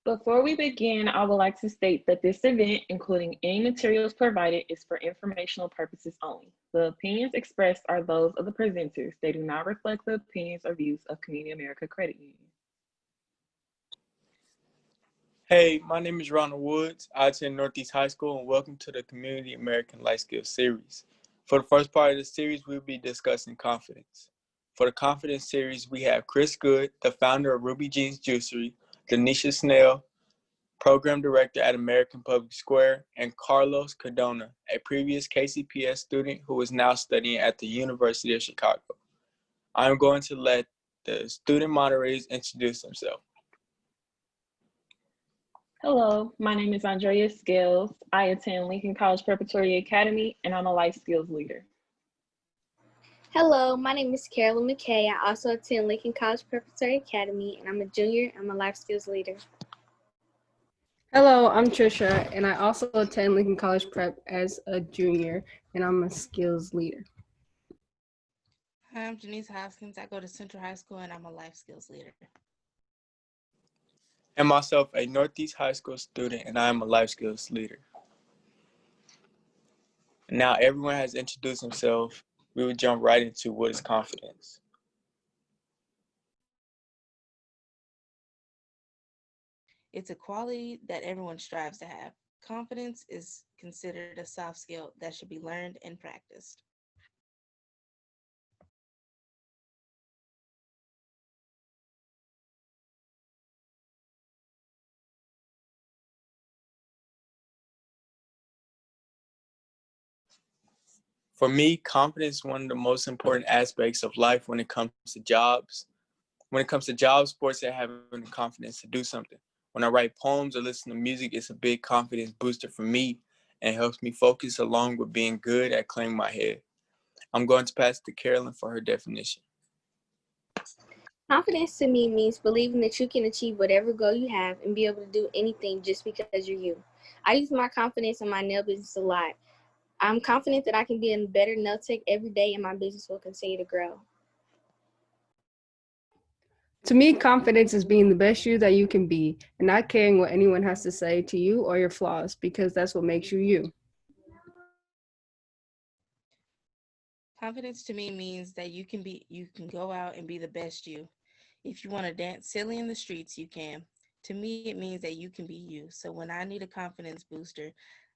Before we begin, I would like to state that this event, including any materials provided, is for informational purposes only. The opinions expressed are those of the presenters. They do not reflect the opinions or views of Community America Credit Union. Hey, my name is Ronald Woods. I attend Northeast High School and welcome to the Community American Life Skills Series. For the first part of the series, we'll be discussing confidence. For the confidence series, we have Chris Good, the founder of Ruby Jeans Juicery, Denisha Snell, program director at American Public Square, and Carlos Cardona, a previous KCPS student who is now studying at the University of Chicago. I'm going to let the student moderators introduce themselves. Hello, my name is Andrea Scales. I attend Lincoln College Preparatory Academy, and I'm a life skills leader. Hello, my name is Carolyn McKay. I also attend Lincoln College Preparatory Academy, and I'm a junior. I'm a life skills leader. Hello, I'm Trisha, and I also attend Lincoln College Prep as a junior, and I'm a skills leader. Hi, I'm Janice Hoskins. I go to Central High School, and I'm a life skills leader. And myself, a Northeast High School student, and I am a life skills leader. Now everyone has introduced themselves. We will jump right into what is confidence. It's a quality that everyone strives to have. Confidence is considered a soft skill that should be learned and practiced. For me, confidence is one of the most important aspects of life when it comes to jobs. When it comes to jobs, sports, and having the confidence to do something. When I write poems or listen to music, it's a big confidence booster for me and helps me focus along with being good at clearing my head. I'm going to pass it to Carolyn for her definition. Confidence to me means believing that you can achieve whatever goal you have and be able to do anything just because you're you. I use my confidence in my nail business a lot. I'm confident that I can be a better nail tech every day and my business will continue to grow. To me, confidence is being the best you that you can be and not caring what anyone has to say to you or your flaws, because that's what makes you you. Confidence to me means that you can go out and be the best you. If you want to dance silly in the streets, you can. To me, it means that you can be you. So when I need a confidence booster,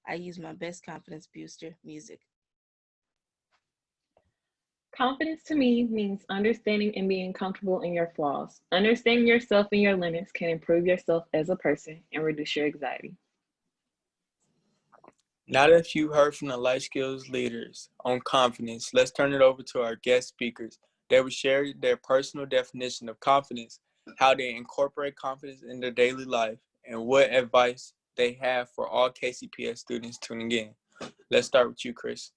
I use my best confidence booster, music. Confidence to me means understanding and being comfortable in your flaws. Understanding yourself and your limits can improve yourself as a person and reduce your anxiety. Now that you've heard from the life skills leaders on confidence, let's turn it over to our guest speakers. They will share their personal definition of confidence, how they incorporate confidence in their daily life, and what advice they have for all KCPS students tuning in. Let's start with you, Chris.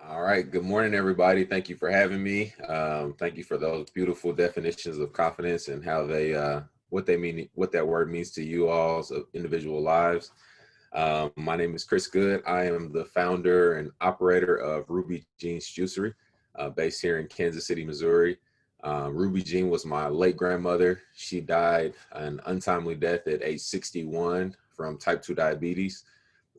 All right. Good morning, everybody. Thank you for having me. Thank you for those beautiful definitions of confidence and how they, what they mean, what that word means to you all's individual lives. My name is Chris Good. I am the founder and operator of Ruby Jeans Juicery, based here in Kansas City, Missouri. Ruby Jean was my late grandmother. She died an untimely death at age 61 from type 2 diabetes.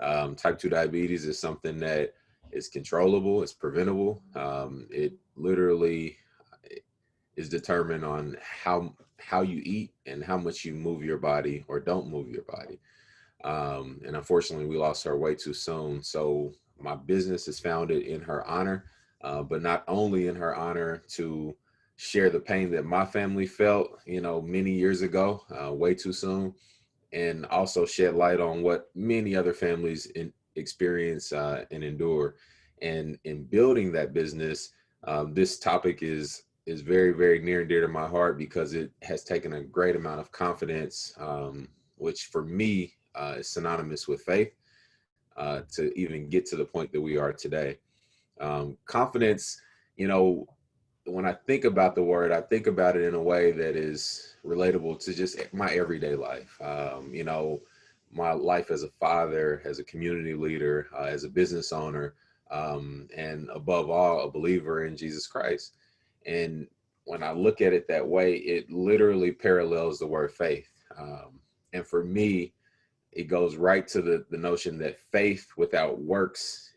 Type 2 diabetes is something that is controllable, it's preventable. It literally is determined on how you eat and how much you move your body or don't move your body. And unfortunately, we lost her way too soon. So my business is founded in her honor, but not only in her honor to share the pain that my family felt, many years ago, way too soon, and also shed light on what many other families experience and endure. And in building that business, this topic is very, very near and dear to my heart because it has taken a great amount of confidence, which for me is synonymous with faith, to even get to the point that we are today. Confidence, when I think about the word, I think about it in a way that is relatable to just my everyday life. My life as a father, as a community leader, as a business owner, and above all, a believer in Jesus Christ. And when I look at it that way, it literally parallels the word faith. And for me, it goes right to the notion that faith without works,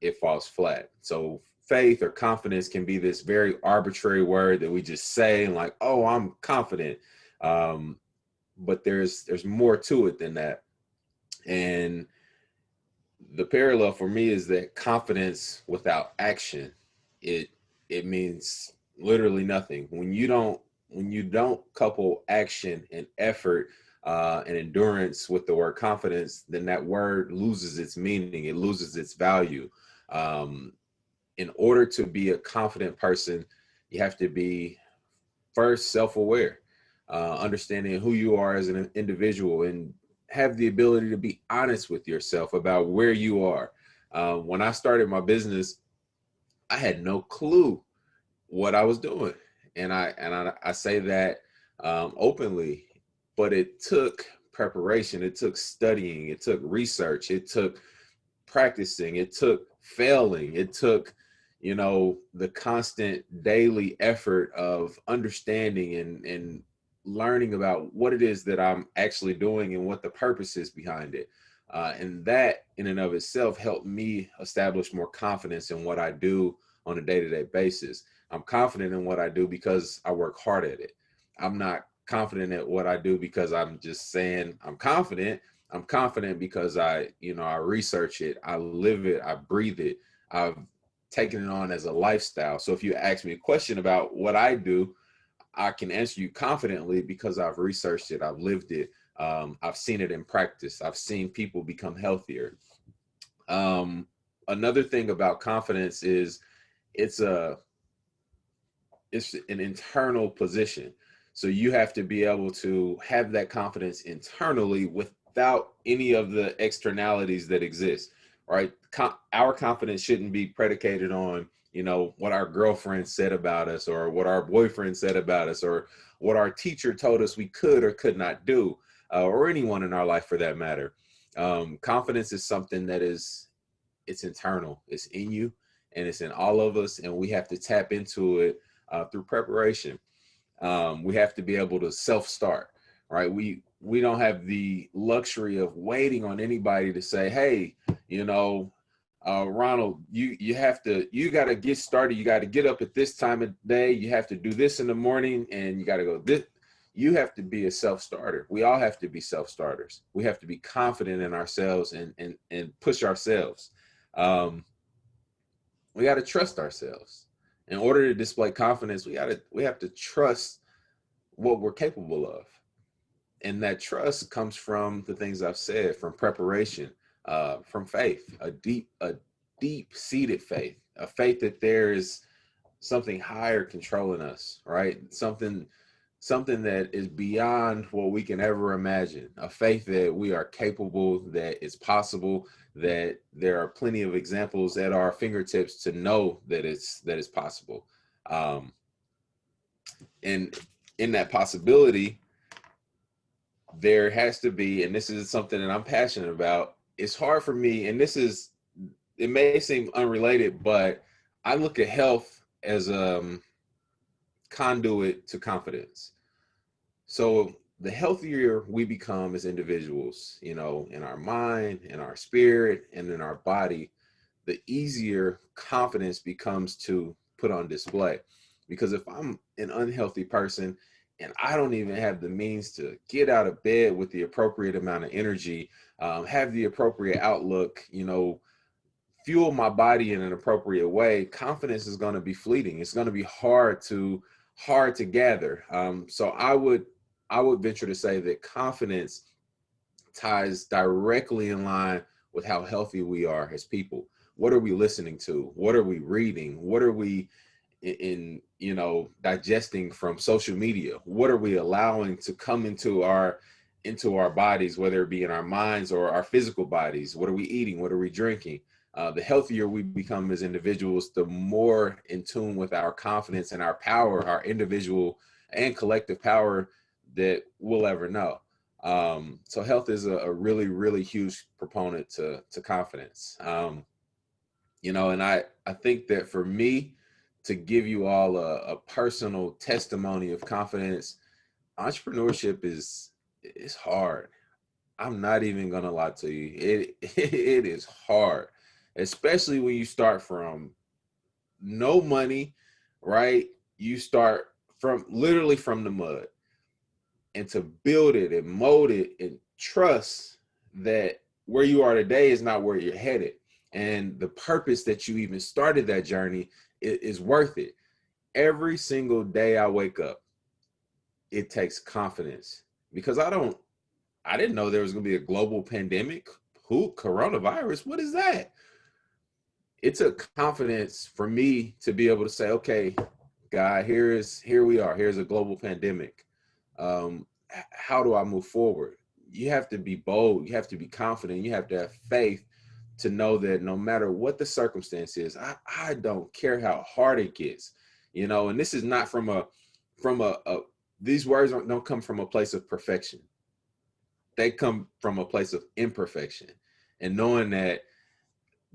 it falls flat. So faith or confidence can be this very arbitrary word that we just say like, oh, I'm confident. But there's more to it than that. And the parallel for me is that confidence without action, it means literally nothing. When you don't couple action and effort and endurance with the word confidence, then that word loses its meaning. It loses its value. In order to be a confident person, you have to be first self-aware, understanding who you are as an individual, and have the ability to be honest with yourself about where you are. When I started my business, I had no clue what I was doing, and I say that openly, but it took preparation, it took studying, it took research, it took practicing, it took failing, it took, the constant daily effort of understanding and learning about what it is that I'm actually doing and what the purpose is behind it. And that in and of itself helped me establish more confidence in what I do on a day-to-day basis. I'm confident in what I do because I work hard at it. I'm not confident at what I do because I'm just saying I'm confident. I'm confident because I research it, I live it, I breathe it. I've taken it on as a lifestyle. So if you ask me a question about what I do, I can answer you confidently because I've researched it, I've lived it, I've seen it in practice, I've seen people become healthier. Another thing about confidence is it's an internal position. So you have to be able to have that confidence internally without any of the externalities that exist, right? Our confidence shouldn't be predicated on, what our girlfriend said about us or what our boyfriend said about us or what our teacher told us we could or could not do, or anyone in our life for that matter. Confidence is something that it's internal, it's in you and it's in all of us. And we have to tap into it through preparation. We have to be able to self-start, right? We don't have the luxury of waiting on anybody to say, hey, Ronald, you got to get started. You got to get up at this time of day. You have to do this in the morning and you got to go this. You have to be a self-starter. We all have to be self-starters. We have to be confident in ourselves and push ourselves. We got to trust ourselves. In order to display confidence, we have to trust what we're capable of. And that trust comes from the things I've said, from preparation, from faith, a deep-seated faith, a faith that there is something higher controlling us, right? Something that is beyond what we can ever imagine, a faith that we are capable, that it's possible, that there are plenty of examples at our fingertips to know that it's possible. And in that possibility, there has to be, and this is something that I'm passionate about, it's hard for me, and it may seem unrelated, but I look at health as a conduit to confidence. So the healthier we become as individuals, in our mind, in our spirit, and in our body, the easier confidence becomes to put on display. Because if I'm an unhealthy person and I don't even have the means to get out of bed with the appropriate amount of energy, have the appropriate outlook, fuel my body in an appropriate way, confidence is going to be fleeting. It's going to be hard to gather. So I would venture to say that confidence ties directly in line with how healthy we are as people. What are we listening to? What are we reading? What are we digesting from social media? What are we allowing to come into our bodies, whether it be in our minds or our physical bodies? What are we eating? What are we drinking? The healthier we become as individuals, the more in tune with our confidence and our power, our individual and collective power that we'll ever know. So health is a really, really huge proponent to confidence. And I think that for me, to give you all a personal testimony of confidence, entrepreneurship is hard. I'm not even gonna lie to you. It is hard, especially when you start from no money, right? You start from literally from the mud, and to build it and mold it and trust that where you are today is not where you're headed. And the purpose that you even started that journey is worth it. Every single day I wake up, it takes confidence because I didn't know there was going to be a global pandemic. Coronavirus? What is that? It took confidence for me to be able to say, okay, God, here we are. Here's a global pandemic. How do I move forward? You have to be bold. You have to be confident. You have to have faith to know that no matter what the circumstance is, I don't care how hard it gets, and this is not from a these words don't come from a place of perfection. They come from a place of imperfection, and knowing that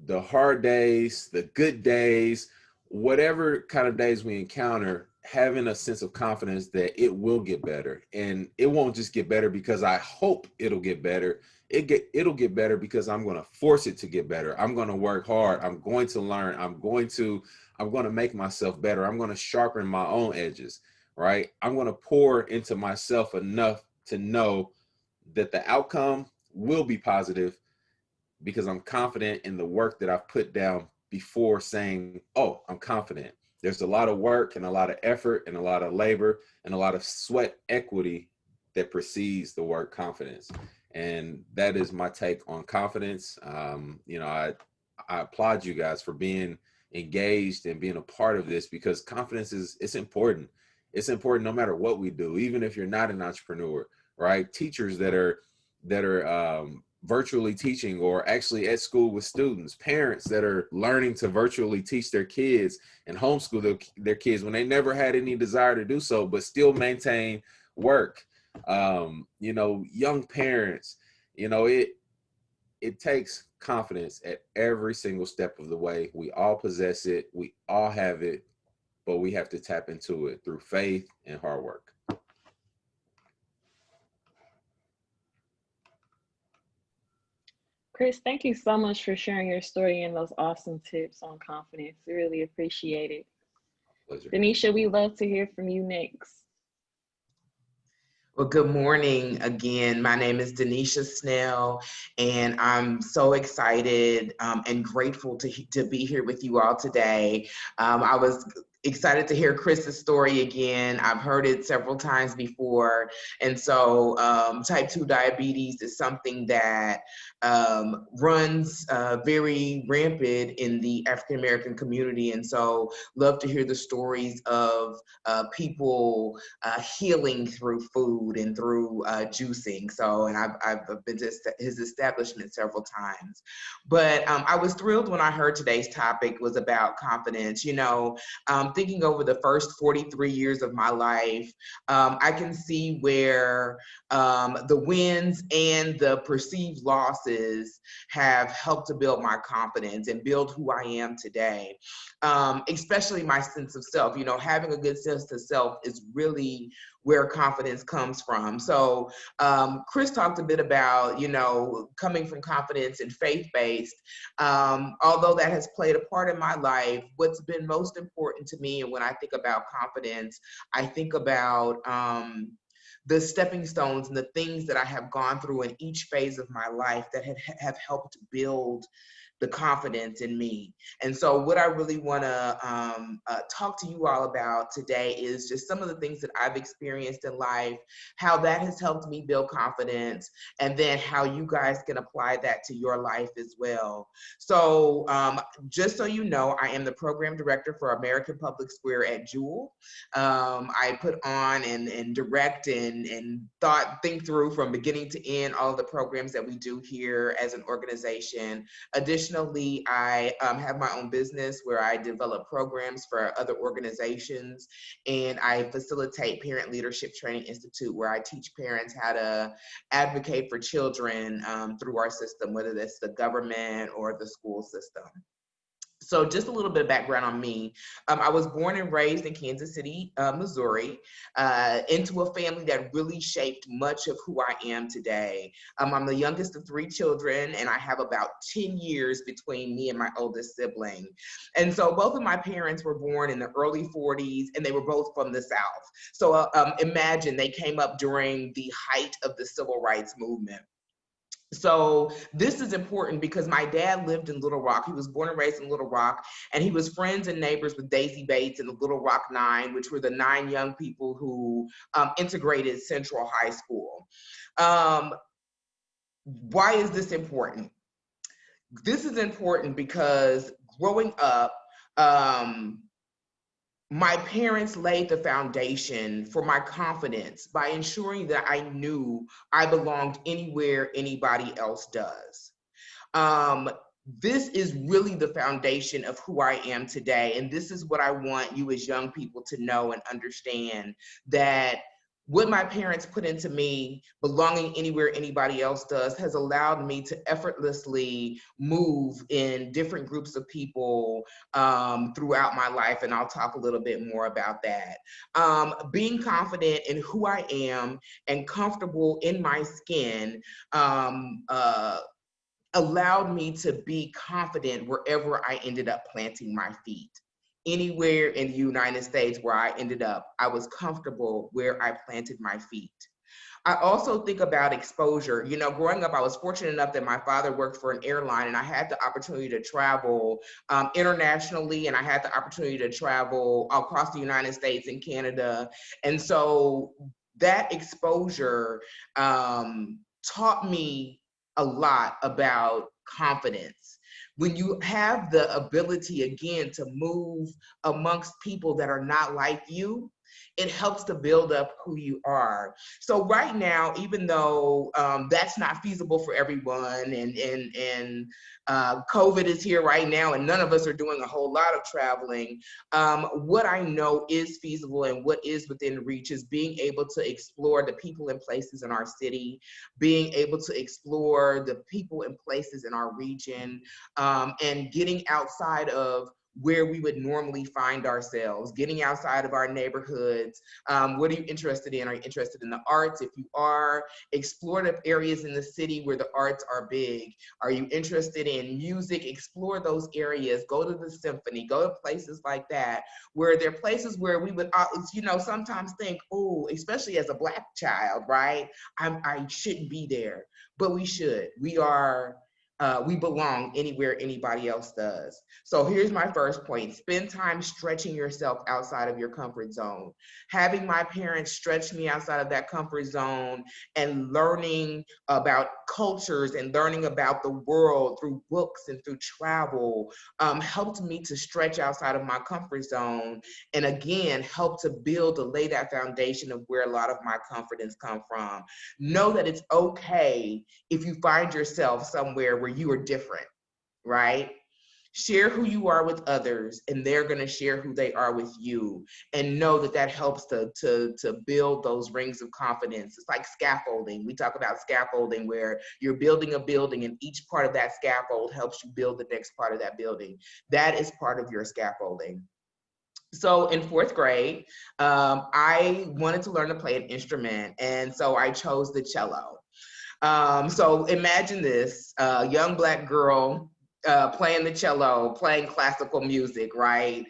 the hard days, the good days, whatever kind of days we encounter, having a sense of confidence that it will get better. And it won't just get better because I hope it'll get better. It'll get better because I'm going to force it to get better. I'm going to work hard. I'm going to learn. I'm going to make myself better. I'm going to sharpen my own edges, right? I'm going to pour into myself enough to know that the outcome will be positive because I'm confident in the work that I've put down before saying, oh, I'm confident. There's a lot of work and a lot of effort and a lot of labor and a lot of sweat equity that precedes the word confidence. And that is my take on confidence. I applaud you guys for being engaged and being a part of this because confidence it's important. It's important no matter what we do, even if you're not an entrepreneur, right? Teachers that are virtually teaching or actually at school with students, parents that are learning to virtually teach their kids and homeschool their kids when they never had any desire to do so, but still maintain work. Young parents, it takes confidence at every single step of the way. We all possess it. We all have it, but we have to tap into it through faith and hard work. Chris, thank you so much for sharing your story and those awesome tips on confidence. We really appreciate it. Pleasure. Denisha, we love to hear from you next. Well, good morning again. My name is Denisha Snell, and I'm so excited and grateful to be here with you all today. I was excited to hear Chris's story again. I've heard it several times before. And so type 2 diabetes is something that runs very rampant in the African American community. And so love to hear the stories of people healing through food and through juicing. So, and I've been to his establishment several times. But I was thrilled when I heard today's topic was about confidence. Thinking over the first 43 years of my life, I can see where the wins and the perceived losses have helped to build my confidence and build who I am today. Especially my sense of self. Having a good sense of self is really where confidence comes from. So Chris talked a bit about, coming from confidence and faith-based. Although that has played a part in my life, what's been most important to me, and when I think about confidence, I think about the stepping stones and the things that I have gone through in each phase of my life that have helped build the confidence in me. And so what I really want to talk to you all about today is just some of the things that I've experienced in life, how that has helped me build confidence, and then how you guys can apply that to your life as well. So just so you know, I am the program director for American Public Square at Jewel. I put on and direct and think through from beginning to end all of the programs that we do here as an organization. Additionally, I have my own business where I develop programs for other organizations, and I facilitate Parent Leadership Training Institute, where I teach parents how to advocate for children through our system, whether that's the government or the school system. So just a little bit of background on me. I was born and raised in Kansas City, Missouri, into a family that really shaped much of who I am today. I'm the youngest of 3 children, and I have about 10 years between me and my oldest sibling. And so both of my parents were born in the early 40s, and they were both from the South. So imagine they came up during the height of the civil rights movement. So this is important because my dad lived in Little Rock. He was born and raised in Little Rock, and he was friends and neighbors with Daisy Bates and the Little Rock Nine, which were the 9 young people who integrated Central High School. Why is this important? This is important because growing up, my parents laid the foundation for my confidence by ensuring that I knew I belonged anywhere anybody else does. This is really the foundation of who I am today. And this is what I want you as young people to know and understand, that what my parents put into me, belonging anywhere anybody else does, has allowed me to effortlessly move in different groups of people throughout my life. And I'll talk a little bit more about that. Being confident in who I am and comfortable in my skin allowed me to be confident wherever I ended up planting my feet. Anywhere in the United States where I ended up, I was comfortable where I planted my feet. I also think about exposure. You know, growing up, I was fortunate enough that my father worked for an airline, and I had the opportunity to travel internationally, and I had the opportunity to travel across the United States and Canada. And so that exposure taught me a lot about confidence. When you have the ability, again, to move amongst people that are not like you, it helps to build up who you are. So right now, even though that's not feasible for everyone, and COVID is here right now, and none of us are doing a whole lot of traveling, what I know is feasible and what is within reach is being able to explore the people and places in our city, being able to explore the people and places in our region, and getting outside of where we would normally find ourselves, getting outside of our neighborhoods. What are you interested in? Are you interested in the arts? If you are, explore the areas in the city where the arts are big. Are you interested in music? Explore those areas. Go to the symphony, go to places like that, where there are places where we would, you know, sometimes think, oh, especially as a Black child, right? I shouldn't be there, but we should. We belong anywhere anybody else does. So here's my first point. Spend time stretching yourself outside of your comfort zone. Having my parents stretch me outside of that comfort zone and learning about cultures and learning about the world through books and through travel helped me to stretch outside of my comfort zone, and again, help to build, to lay that foundation of where a lot of my confidence come from. Know that it's okay if you find yourself somewhere where you are different, right? Share who you are with others, and they're going to share who they are with you. And know that that helps to build those rings of confidence. It's like scaffolding. We talk about scaffolding, where you're building a building, and each part of that scaffold helps you build the next part of that building. That is part of your scaffolding. So in 4th grade, I wanted to learn to play an instrument, and so I chose the cello. So imagine this, young Black girl playing the cello, playing classical music, right?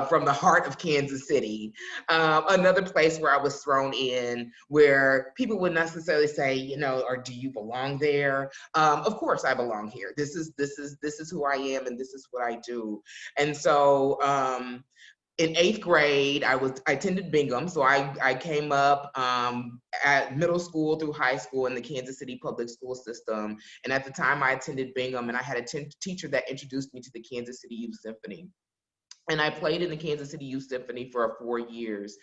From the heart of Kansas City. Another place where I was thrown in, where people wouldn't necessarily say, you know, or do you belong there? Of course I belong here. This is who I am, and this is what I do. And so, in 8th grade, I attended Bingham, so I came up at middle school through high school in the Kansas City public school system. And at the time, I attended Bingham, and I had a teacher that introduced me to the Kansas City Youth Symphony. And I played in the Kansas City Youth Symphony for 4 years.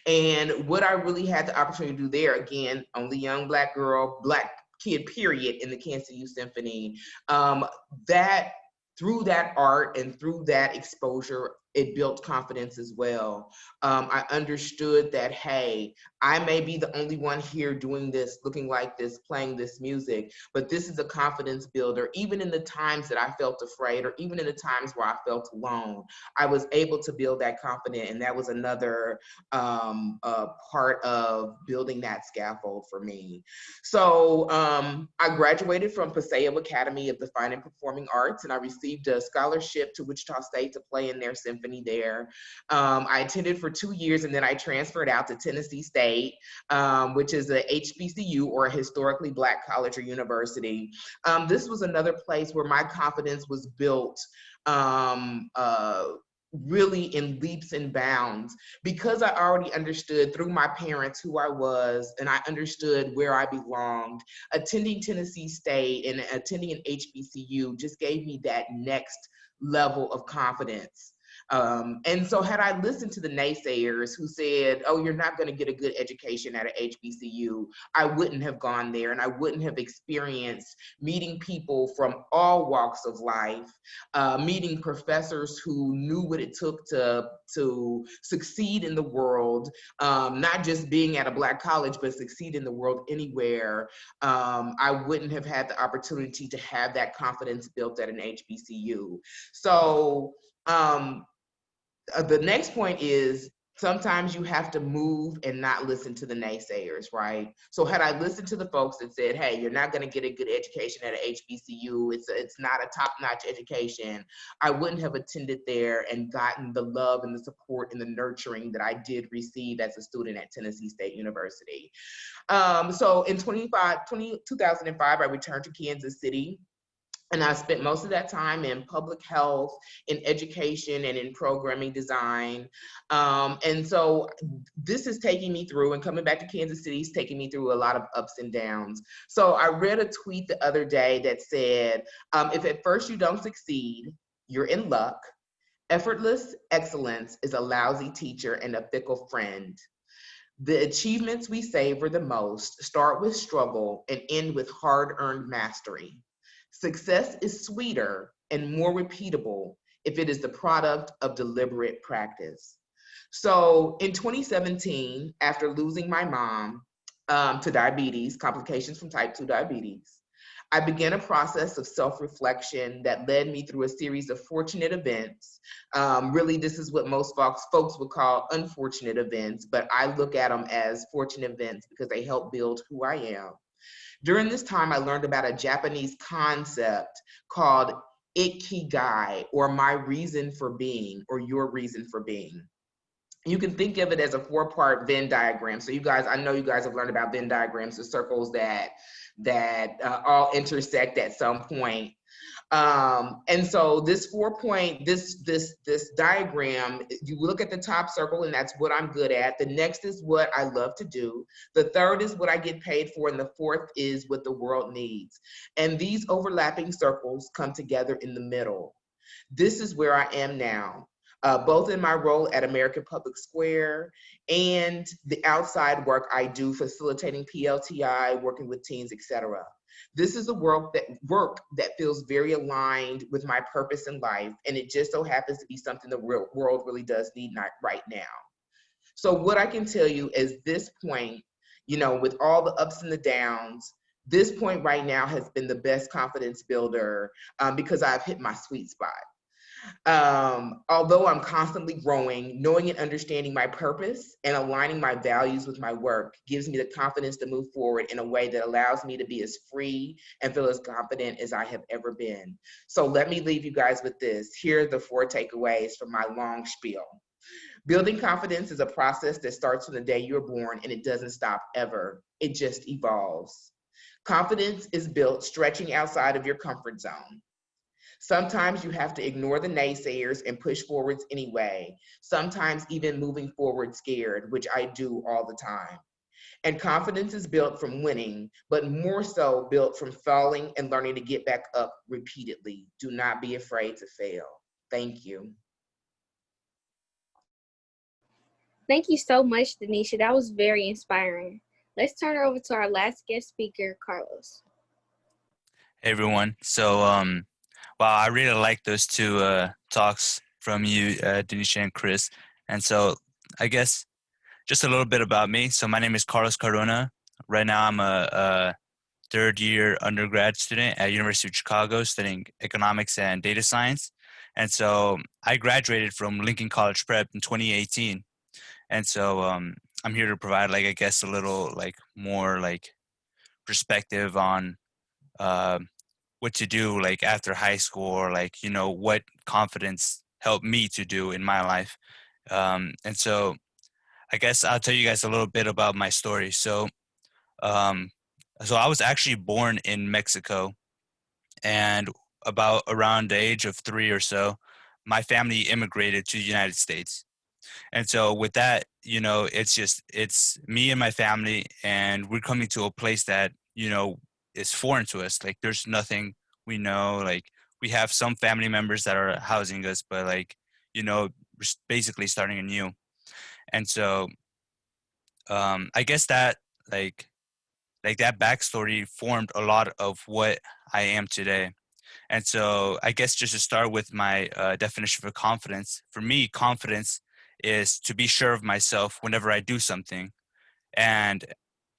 And what I really had the opportunity to do there, again, only young Black girl, Black kid, period, in the Kansas City Youth Symphony, that through that art and through that exposure, it built confidence as well. I understood that, hey, I may be the only one here doing this, looking like this, playing this music, but this is a confidence builder. Even in the times that I felt afraid, or even in the times where I felt alone, I was able to build that confidence. And that was another part of building that scaffold for me. So I graduated from Paseo Academy of the Fine and Performing Arts, and I received a scholarship to Wichita State to play in their symphony there. I attended for 2 years, and then I transferred out to Tennessee State, which is a HBCU, or a historically Black college or university. This was another place where my confidence was built really in leaps and bounds, because I already understood through my parents who I was, and I understood where I belonged. Attending Tennessee State and attending an HBCU just gave me that next level of confidence. And so had I listened to the naysayers who said, oh, you're not going to get a good education at an HBCU, I wouldn't have gone there, and I wouldn't have experienced meeting people from all walks of life, meeting professors who knew what it took to succeed in the world, not just being at a Black college, but succeed in the world anywhere. I wouldn't have had the opportunity to have that confidence built at an HBCU. So the next point is, sometimes you have to move and not listen to the naysayers, right? So had I listened to the folks that said, hey, you're not going to get a good education at an HBCU, it's not a top-notch education, I wouldn't have attended there and gotten the love and the support and the nurturing that I did receive as a student at Tennessee State University. So in 2005, I returned to Kansas City. And I spent most of that time in public health, in education, and in programming design. And so this is taking me through, and coming back to Kansas City is taking me through a lot of ups and downs. So I read a tweet the other day that said, if at first you don't succeed, you're in luck. Effortless excellence is a lousy teacher and a fickle friend. The achievements we savor the most start with struggle and end with hard-earned mastery. Success is sweeter and more repeatable if it is the product of deliberate practice. So in 2017, after losing my mom to diabetes, complications from type 2 diabetes, I began a process of self-reflection that led me through a series of fortunate events. Really, this is what most folks would call unfortunate events, but I look at them as fortunate events because they help build who I am. During this time, I learned about a Japanese concept called ikigai, or my reason for being, or your reason for being. You can think of it as a 4-part Venn diagram. So you guys, I know you guys have learned about Venn diagrams, the circles that all intersect at some point. And so this 4-point, this diagram, you look at the top circle, and that's what I'm good at. The next is what I love to do. The third is what I get paid for. And the fourth is what the world needs. And these overlapping circles come together in the middle. This is where I am now. Both in my role at American Public Square and the outside work I do facilitating PLTI, working with teens, etc. This is a work that feels very aligned with my purpose in life, and it just so happens to be something the world really does need right now. So what I can tell you is this point, with all the ups and the downs, this point right now has been the best confidence builder because I've hit my sweet spot. Although I'm constantly growing, knowing and understanding my purpose and aligning my values with my work gives me the confidence to move forward in a way that allows me to be as free and feel as confident as I have ever been. So let me leave you guys with this. Here are the 4 takeaways from my long spiel. Building confidence is a process that starts from the day you're born, and it doesn't stop ever. It just evolves. Confidence is built stretching outside of your comfort zone. Sometimes you have to ignore the naysayers and push forwards anyway, sometimes even moving forward scared, which I do all the time. And confidence is built from winning, but more so built from falling and learning to get back up repeatedly. Do not be afraid to fail. Thank you. Thank you so much, Denisha. That was very inspiring. Let's turn it over to our last guest speaker, Carlos. Hey everyone. So wow, I really like those 2 talks from you, Denisha and Chris. And so I guess just a little bit about me. So my name is Carlos Carona. Right now, I'm a third-year undergrad student at University of Chicago, studying economics and data science. And so I graduated from Lincoln College Prep in 2018. And so I'm here to provide, like, I guess, a little like more like perspective on uh, what to do like after high school, or like, you know, what confidence helped me to do in my life. And so I guess I'll tell you guys a little bit about my story. Um, so I was actually born in Mexico, and about around the age of 3 or so, my family immigrated to the United States. And so with that, you know, it's me and my family, and we're coming to a place that, you know, is foreign to us. Like, there's nothing we know. Like, we have some family members that are housing us, but like, you know, we're basically starting anew. And so I guess that like that backstory formed a lot of what I am today. And so I guess just to start with my definition for confidence, for me, confidence is to be sure of myself whenever I do something, and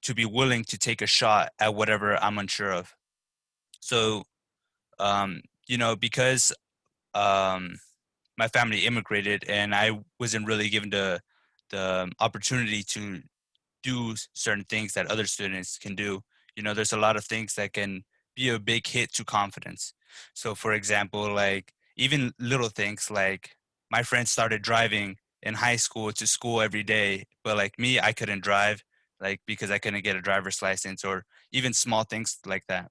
to be willing to take a shot at whatever I'm unsure of. So, you know, because um, my family immigrated and I wasn't really given the opportunity to do certain things that other students can do. You know, there's a lot of things that can be a big hit to confidence. So for example, like even little things like my friends started driving in high school to school every day, but like me, I couldn't drive, like because I couldn't get a driver's license, or even small things like that.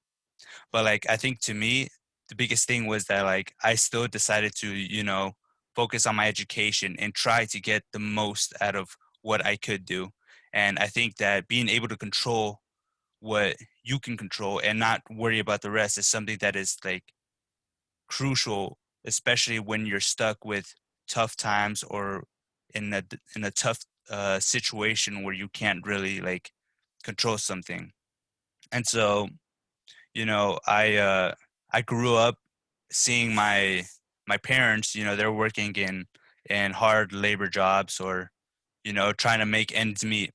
But like I think to me, the biggest thing was that like I still decided to, you know, focus on my education and try to get the most out of what I could do. And I think that being able to control what you can control and not worry about the rest is something that is like crucial, especially when you're stuck with tough times, or in a tough situation where you can't really like control something. And so, you know, I grew up seeing my parents, you know, they're working in hard labor jobs, or, you know, trying to make ends meet.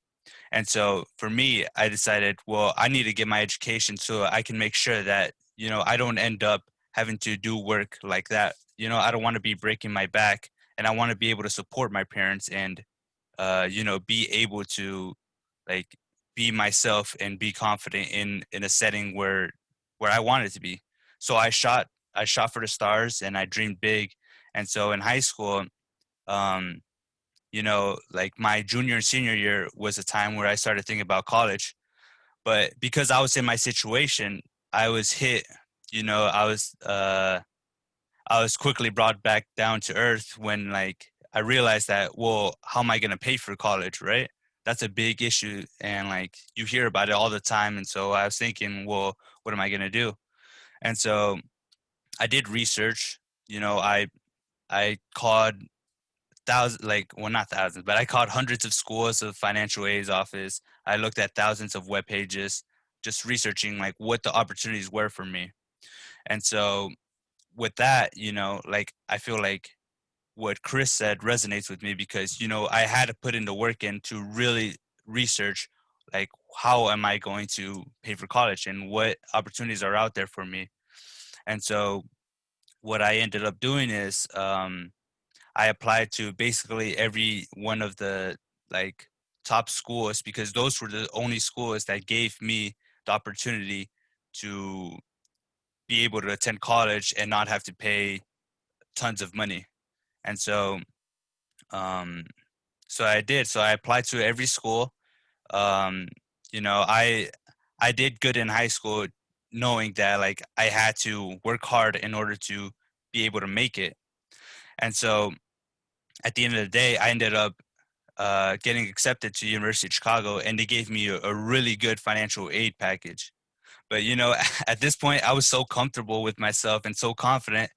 And so for me, I decided, well, I need to get my education so I can make sure that, you know, I don't end up having to do work like that. You know, I don't want to be breaking my back, and I want to be able to support my parents, and you know, be able to like be myself and be confident in a setting where I wanted to be. So I shot for the stars and I dreamed big. And so in high school, um, you know, like my junior and senior year was a time where I started thinking about college. But because I was in my situation, I was hit, you know, I was quickly brought back down to earth when like I realized that, well, how am I going to pay for college, right? That's a big issue, and like you hear about it all the time. And so I was thinking, well, what am I going to do? And so I did research. You know, I called thousands, like, well, not thousands, but I called hundreds of schools of financial aid's office. I looked at thousands of web pages, just researching like what the opportunities were for me. And so with that, you know, like I feel like what Chris said resonates with me, because, you know, I had to put in the work in to really research like how am I going to pay for college and what opportunities are out there for me. And so what I ended up doing is I applied to basically every one of the like top schools, because those were the only schools that gave me the opportunity to be able to attend college and not have to pay tons of money. And so um, so I did. So I applied to every school. Um, you know, I did good in high school, knowing that like I had to work hard in order to be able to make it. And so at the end of the day, I ended up getting accepted to University of Chicago, and they gave me a really good financial aid package. But you know, at this point, I was so comfortable with myself and so confident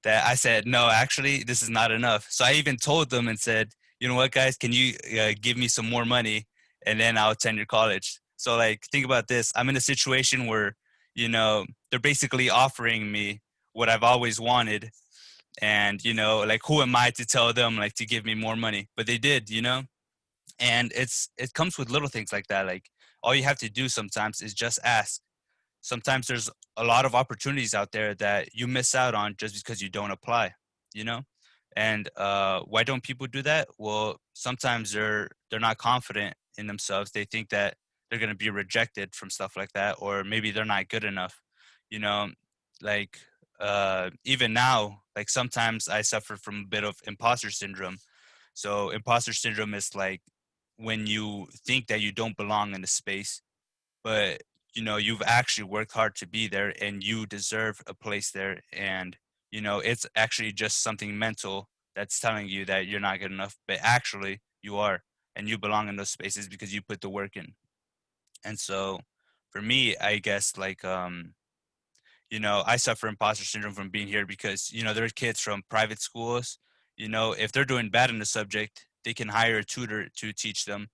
that I said, no, actually, this is not enough. So I even told them and said, you know what, guys, can you give me some more money, and then I'll attend your college. So like, think about this. I'm in a situation where, you know, they're basically offering me what I've always wanted. And, you know, like, who am I to tell them like to give me more money? But they did, you know? And it comes with little things like that. Like all you have to do sometimes is just ask. Sometimes there's a lot of opportunities out there that you miss out on just because you don't apply, you know? And why don't people do that? Well, sometimes they're not confident in themselves. They think that they're going to be rejected from stuff like that, or maybe they're not good enough, you know? Like even now, like sometimes I suffer from a bit of imposter syndrome. So imposter syndrome is like when you think that you don't belong in the space, but you know you've actually worked hard to be there and you deserve a place there. And you know it's actually just something mental that's telling you that you're not good enough, but actually you are, and you belong in those spaces because you put the work in. And so for me, I guess like you know, I suffer imposter syndrome from being here because, you know, there are kids from private schools, you know, if they're doing bad in the subject, they can hire a tutor to teach them.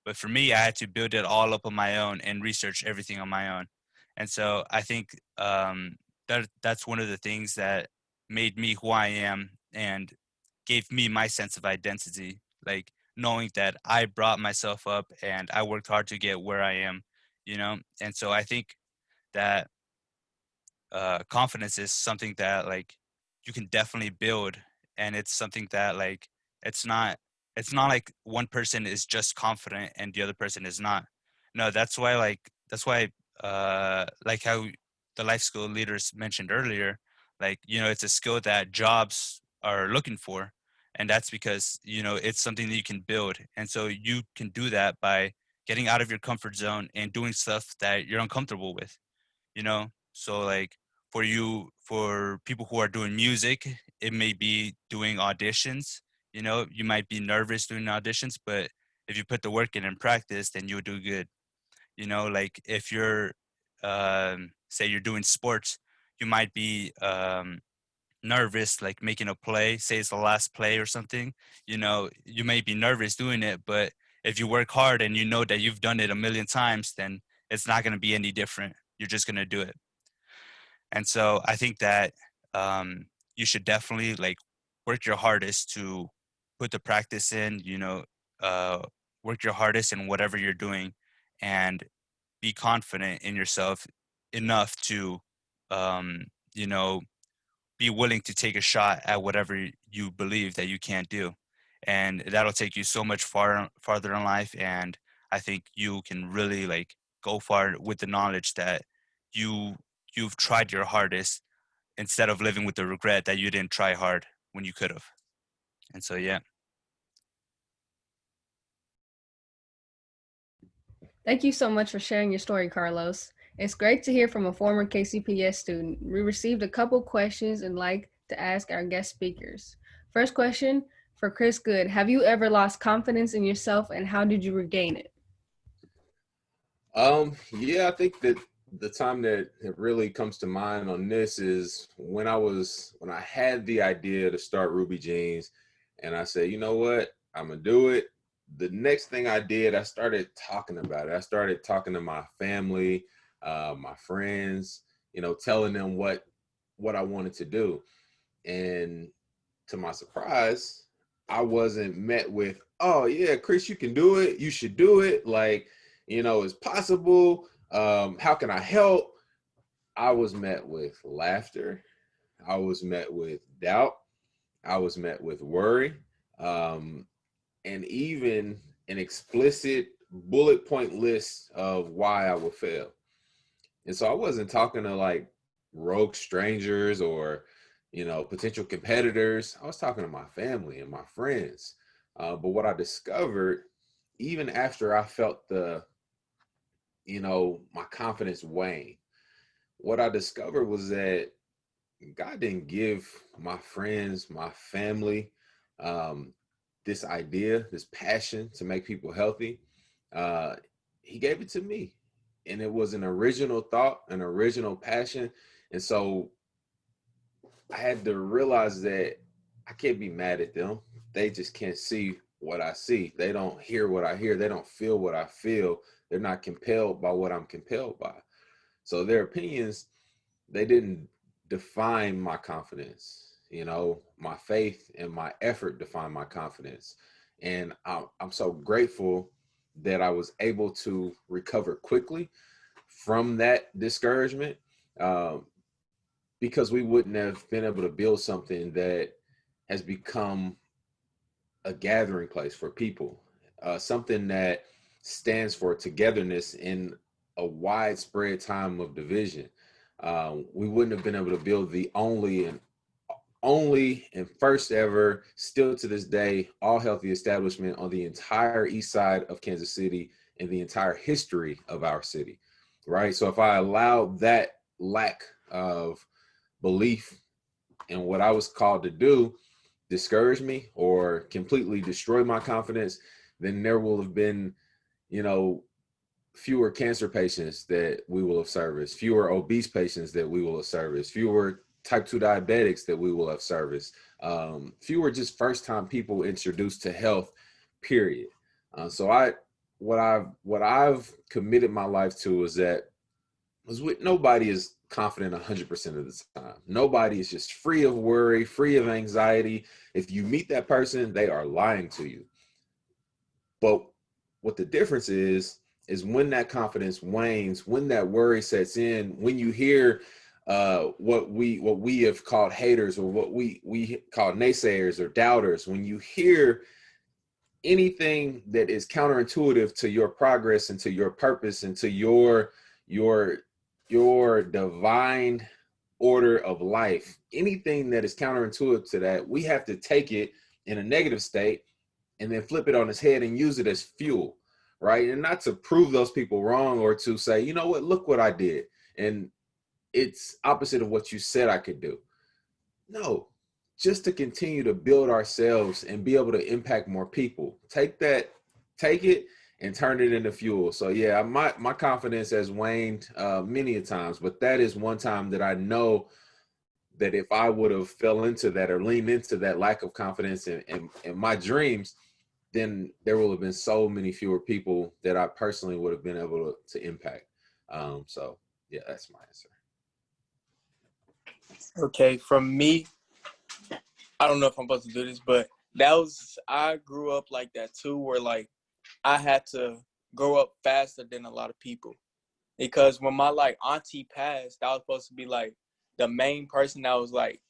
But for me, I had to build it all up on my own and research everything on my own. And so I think that's one of the things that made me who I am and gave me my sense of identity, like knowing that I brought myself up and I worked hard to get where I am, you know? And so I think that confidence is something that like you can definitely build, and it's something that like it's not it's not like one person is just confident and the other person is not. No, that's why like how the life skill leaders mentioned earlier, like you know it's a skill that jobs are looking for, and that's because you know it's something that you can build. And so you can do that by getting out of your comfort zone and doing stuff that you're uncomfortable with, you know? So like for people who are doing music, it may be doing auditions, you know, you might be nervous doing auditions, but if you put the work in and practice, then you'll do good. You know, like if you're say you're doing sports, you might be nervous like making a play, say it's the last play or something, you know, you may be nervous doing it, but if you work hard and you know that you've done it a million times, then it's not going to be any different. You're just going to do it. And so I think that you should definitely like work your hardest to put the practice in, you know, uh, work your hardest in whatever you're doing, and be confident in yourself enough to, you know, be willing to take a shot at whatever you believe that you can't do. And that'll take you so much farther in life. And I think you can really like go far with the knowledge that you you've tried your hardest, instead of living with the regret that you didn't try hard when you could have. And so yeah. Thank you so much for sharing your story, Carlos. It's great to hear from a former KCPS student. We received a couple questions and like to ask our guest speakers. First question for Chris Good. Have you ever lost confidence in yourself, and how did you regain it? Yeah, I think that the time that it really comes to mind on this is when I had the idea to start Ruby Jeans, and I said, you know what, I'm gonna do it. The next thing I did, I started talking about it. I started talking to my family, my friends, you know, telling them what I wanted to do. And to my surprise, I wasn't met with, oh yeah, Chris, you can do it. You should do it. Like, you know, it's possible. How can I help? I was met with laughter. I was met with doubt. I was met with worry. And even an explicit bullet point list of why I would fail. And so I wasn't talking to like rogue strangers or, you know, potential competitors. I was talking to my family and my friends. But what I discovered, even after I felt you know, my confidence wane, what I discovered was that God didn't give my friends, my family, um, this idea, this passion to make people healthy. Uh, he gave it to me. And it was an original thought, an original passion. And so I had to realize that I can't be mad at them. They just can't see what I see. They don't hear what I hear. They don't feel what I feel. They're not compelled by what I'm compelled by. So their opinions, they didn't define my confidence. You know, my faith and my effort define my confidence. And I'm so grateful that I was able to recover quickly from that discouragement, because we wouldn't have been able to build something that has become a gathering place for people, something that stands for togetherness in a widespread time of division. We wouldn't have been able to build the only and first ever, still to this day, all healthy establishment on the entire east side of Kansas City in the entire history of our city, right? So if I allowed that lack of belief in what I was called to do discourage me or completely destroy my confidence, then there will have been, fewer cancer patients that we will have serviced, fewer obese patients that we will have serviced, fewer type 2 diabetics that we will have serviced, fewer just first-time people introduced to health, period. What I've committed my life to is that nobody is confident 100% of the time. Nobody is just free of worry, free of anxiety. If you meet that person, they are lying to you. But what the difference is when that confidence wanes, when that worry sets in, when you hear what we have called haters, or what we call naysayers or doubters, when you hear anything that is counterintuitive to your progress and to your purpose and to your divine order of life, anything that is counterintuitive to that, we have to take it in a negative state and then flip it on its head and use it as fuel, right? And not to prove those people wrong or to say, you know what, look what I did, and it's opposite of what you said I could do. No, just to continue to build ourselves and be able to impact more people. Take it and turn it into fuel. So yeah, my confidence has waned many a times, but that is one time that I know that if I would have fell into that or leaned into that lack of confidence in my dreams, then there will have been so many fewer people that I personally would have been able to impact. So yeah, that's my answer. Okay, from me, I don't know if I'm supposed to do this, but I grew up like that too, where like I had to grow up faster than a lot of people. Because when my like auntie passed, that was supposed to be like the main person that was like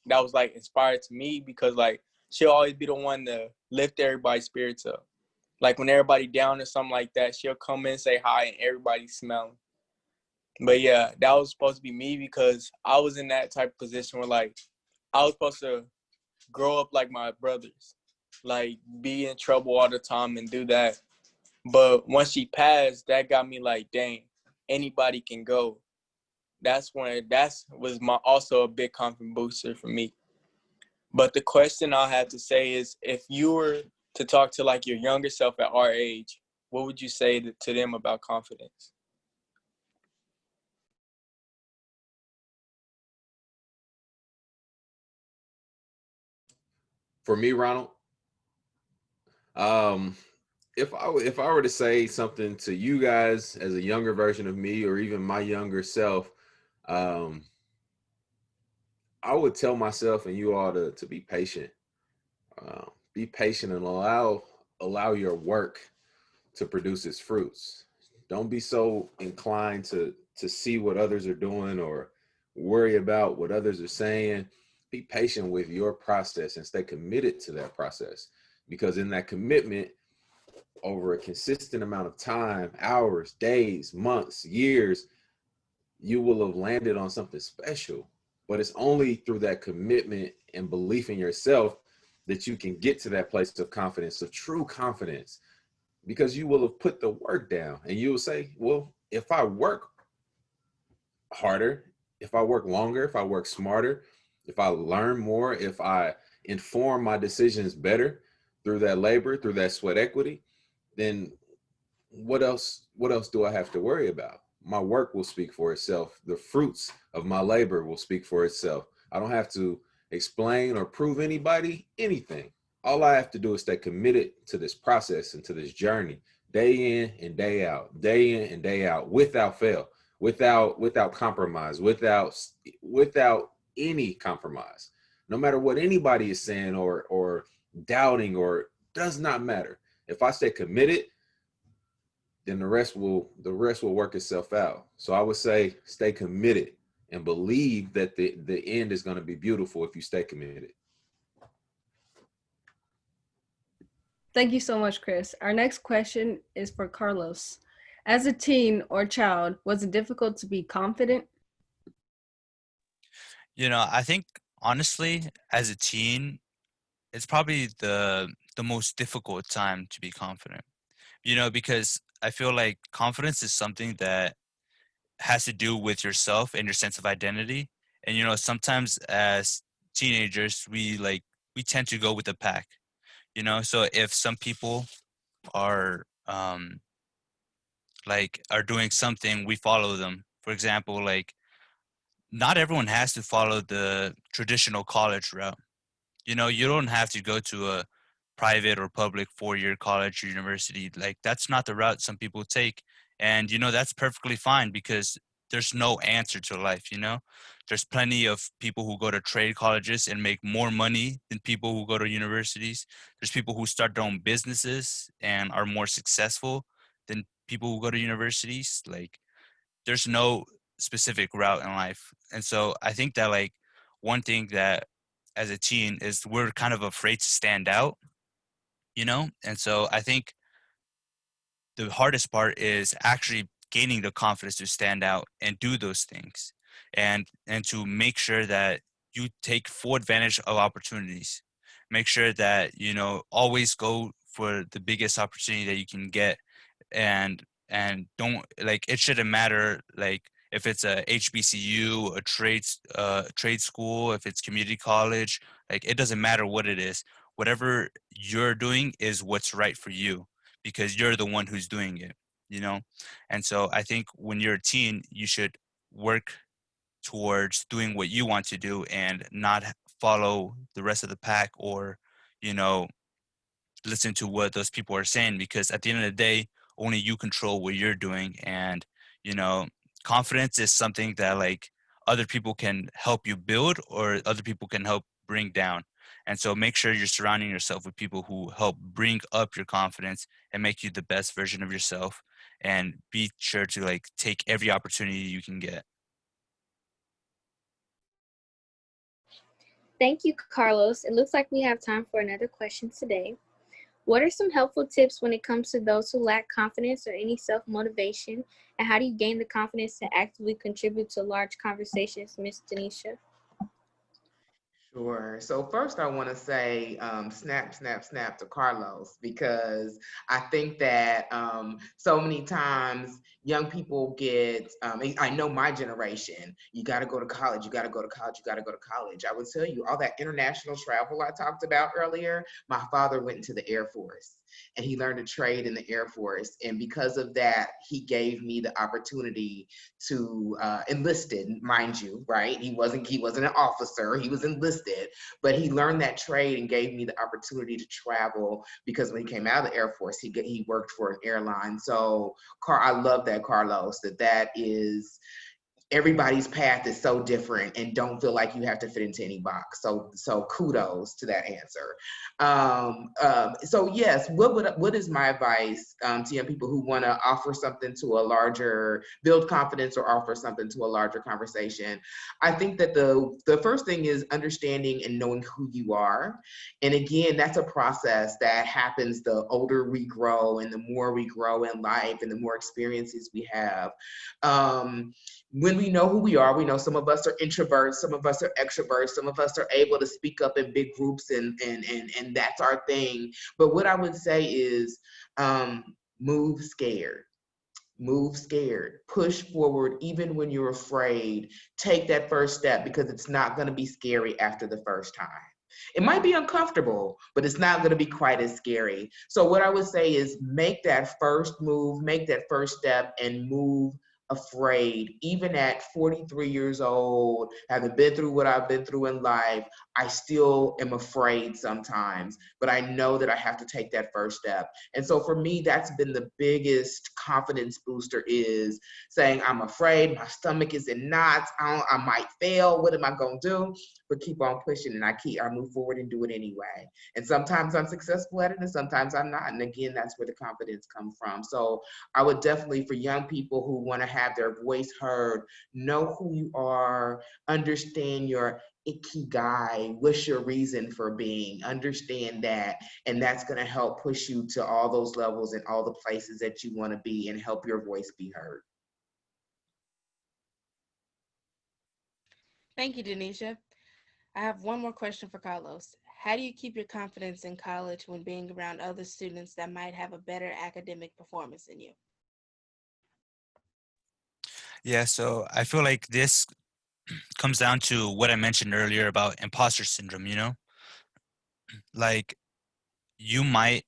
inspired to me, because like she'll always be the one to lift everybody's spirits up. Like when everybody down or something like that, she'll come in, say hi, and everybody's smelling. But yeah, that was supposed to be me, because I was in that type of position where like I was supposed to grow up like my brothers, like be in trouble all the time and do that. But once she passed, that got me like, dang, anybody can go. That was also a big confidence booster for me. But the question I'll have to say is, if you were to talk to like your younger self at our age, what would you say to them about confidence? For me, Ronald, if I were to say something to you guys as a younger version of me, or even my younger self, I would tell myself and you all to be patient. Be patient and allow your work to produce its fruits. Don't be so inclined to see what others are doing or worry about what others are saying. Be patient with your process and stay committed to that process, because in that commitment, over a consistent amount of time, hours, days, months, years, you will have landed on something special. But it's only through that commitment and belief in yourself that you can get to that place of confidence, of true confidence, because you will have put the work down and you will say, well, if I work harder, if I work longer, if I work smarter, if I learn more, if I inform my decisions better through that labor, through that sweat equity, then what else do I have to worry about? My work will speak for itself. The fruits of my labor will speak for itself. I don't have to explain or prove anybody anything. All I have to do is stay committed to this process and to this journey, day in and day out, without fail, without compromise, without any compromise. No matter what anybody is saying or doubting or Does not matter. If I stay committed, then the rest will work itself out. So I would say stay committed and believe that the end is going to be beautiful if you stay committed. Thank you so much, Chris. Our next question is for Carlos. As a teen or child, was it difficult to be confident? I think honestly, as a teen, it's probably the most difficult time to be confident. Because I feel like confidence is something that has to do with yourself and your sense of identity. And sometimes as teenagers, we tend to go with the pack. So if some people are are doing something, we follow them. For example, like not everyone has to follow the traditional college route. You don't have to go to a private or public 4-year college or university. Like that's not the route some people take. And that's perfectly fine because there's no answer to life. There's plenty of people who go to trade colleges and make more money than people who go to universities. There's people who start their own businesses and are more successful than people who go to universities. Like there's no specific route in life. And so I think that like one thing that as a teen is we're kind of afraid to stand out. And so I think the hardest part is actually gaining the confidence to stand out and do those things, and to make sure that you take full advantage of opportunities. Make sure that always go for the biggest opportunity that you can get, and don't, like, it shouldn't matter like if it's a HBCU, a trade school, if it's community college. Like it doesn't matter what it is. Whatever you're doing is what's right for you, because you're the one who's doing it. And so I think when you're a teen, you should work towards doing what you want to do and not follow the rest of the pack, or you know listen to what those people are saying, because at the end of the day, only you control what you're doing. And you know confidence is something that like other people can help you build or other people can help bring down. And so make sure you're surrounding yourself with people who help bring up your confidence and make you the best version of yourself, and be sure to like take every opportunity you can get. Thank you, Carlos. It looks like we have time for another question today. What are some helpful tips when it comes to those who lack confidence or any self-motivation? And how do you gain the confidence to actively contribute to large conversations, Ms. Denisha? Sure. So first I want to say snap, snap, snap to Carlos, because I think that so many times young people get, I know my generation, you got to go to college, you got to go to college, you got to go to college. I would tell you all that international travel I talked about earlier, my father went into the Air Force and he learned a trade in the Air Force. And because of that, he gave me the opportunity to enlisted, mind you, right? He wasn't an officer, he was enlisted, but he learned that trade and gave me the opportunity to travel, because when he came out of the Air Force, he worked for an airline. So I love that, Carlos, that is, everybody's path is so different, and don't feel like you have to fit into any box. So kudos to that answer. So yes, what is my advice to young people who want to offer something to a larger, build confidence or offer something to a larger conversation? I think that the first thing is understanding and knowing who you are. And again, that's a process that happens the older we grow and the more we grow in life and the more experiences we have. When we know who we are, we know some of us are introverts, some of us are extroverts, some of us are able to speak up in big groups, and that's our thing. But what I would say is move scared. Move scared, push forward even when you're afraid. Take that first step, because it's not going to be scary after the first time. It might be uncomfortable, but it's not going to be quite as scary. So what I would say is make that first move, make that first step, and move afraid. Even at 43 years old, having been through what I've been through in life, I still am afraid sometimes, but I know that I have to take that first step. And so for me, that's been the biggest confidence booster, is saying, I'm afraid, my stomach is in knots, I might fail, what am I gonna do? But keep on pushing, and I move forward and do it anyway. And sometimes I'm successful at it, and sometimes I'm not. And again, that's where the confidence comes from. So I would definitely, for young people who want to have their voice heard, know who you are, understand your ikigai, what's your reason for being, understand that, and that's going to help push you to all those levels and all the places that you want to be, and help your voice be heard. Thank you, Denisha. I have one more question for Carlos. How do you keep your confidence in college when being around other students that might have a better academic performance than you? Yeah, so I feel like this comes down to what I mentioned earlier about imposter syndrome, you know? Like you might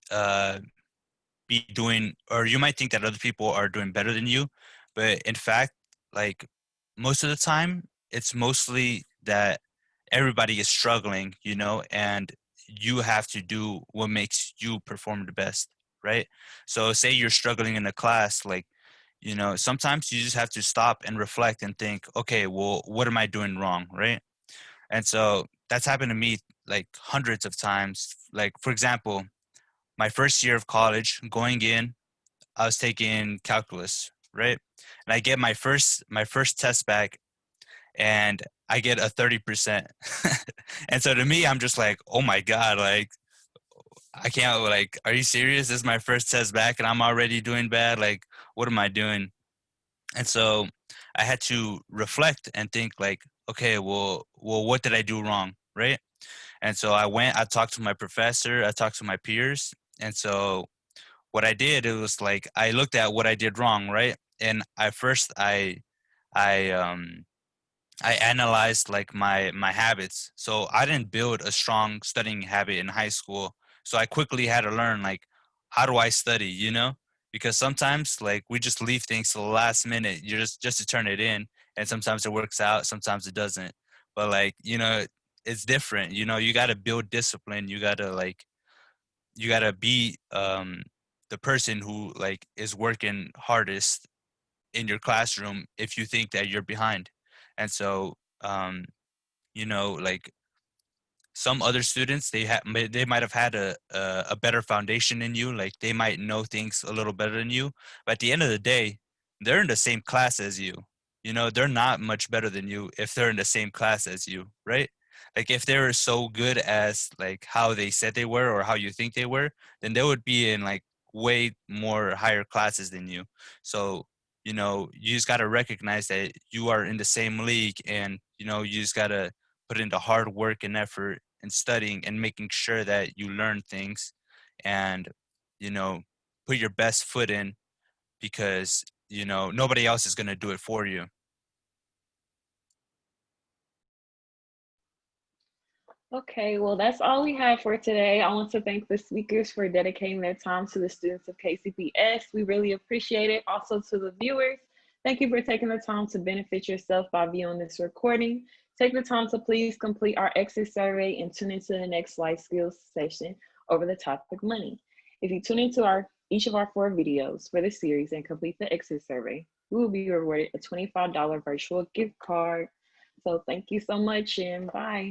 be doing, or you might think that other people are doing better than you, but in fact, like most of the time, it's mostly that everybody is struggling, you know, and you have to do what makes you perform the best, right? So say you're struggling in a class, like, you know, sometimes you just have to stop and reflect and think, okay, well, what am I doing wrong, right? And so that's happened to me like hundreds of times. Like, for example, my first year of college, going in, I was taking calculus, right? And I get my first test back, and I get a 30%. And so to me, I'm just like, oh my God, like I can't, like, are you serious? This is my first test back and I'm already doing bad. Like, what am I doing? And so I had to reflect and think like, okay, well, what did I do wrong? Right. And so I talked to my professor, I talked to my peers. And so what I did, it was like, I looked at what I did wrong. Right. And I first, I, I analyzed like my habits. So I didn't build a strong studying habit in high school. So I quickly had to learn like, how do I study, you know? Because sometimes like we just leave things to the last minute, you just to turn it in, and sometimes it works out, sometimes it doesn't. But like, you know, it's different. You know, you got to build discipline. You got to be the person who like is working hardest in your classroom if you think that you're behind. And so um, you know, like some other students, they might have had a better foundation than you, like they might know things a little better than you, but at the end of the day, they're in the same class as you. You know, they're not much better than you if they're in the same class as you, right? Like if they were so good as like how they said they were or how you think they were, then they would be in like way more higher classes than you. So you know, you just got to recognize that you are in the same league, and you know, you just got to put into hard work and effort and studying and making sure that you learn things, and you know, put your best foot in, because you know nobody else is going to do it for you. Okay, well, that's all we have for today. I want to thank the speakers for dedicating their time to the students of KCPS. We really appreciate it. Also to the viewers, thank you for taking the time to benefit yourself by viewing this recording. Take the time to please complete our exit survey and tune into the next life skills session over the topic money. If you tune into each of our 4 videos for the series and complete the exit survey, we will be rewarded a $25 virtual gift card. So thank you so much, and bye.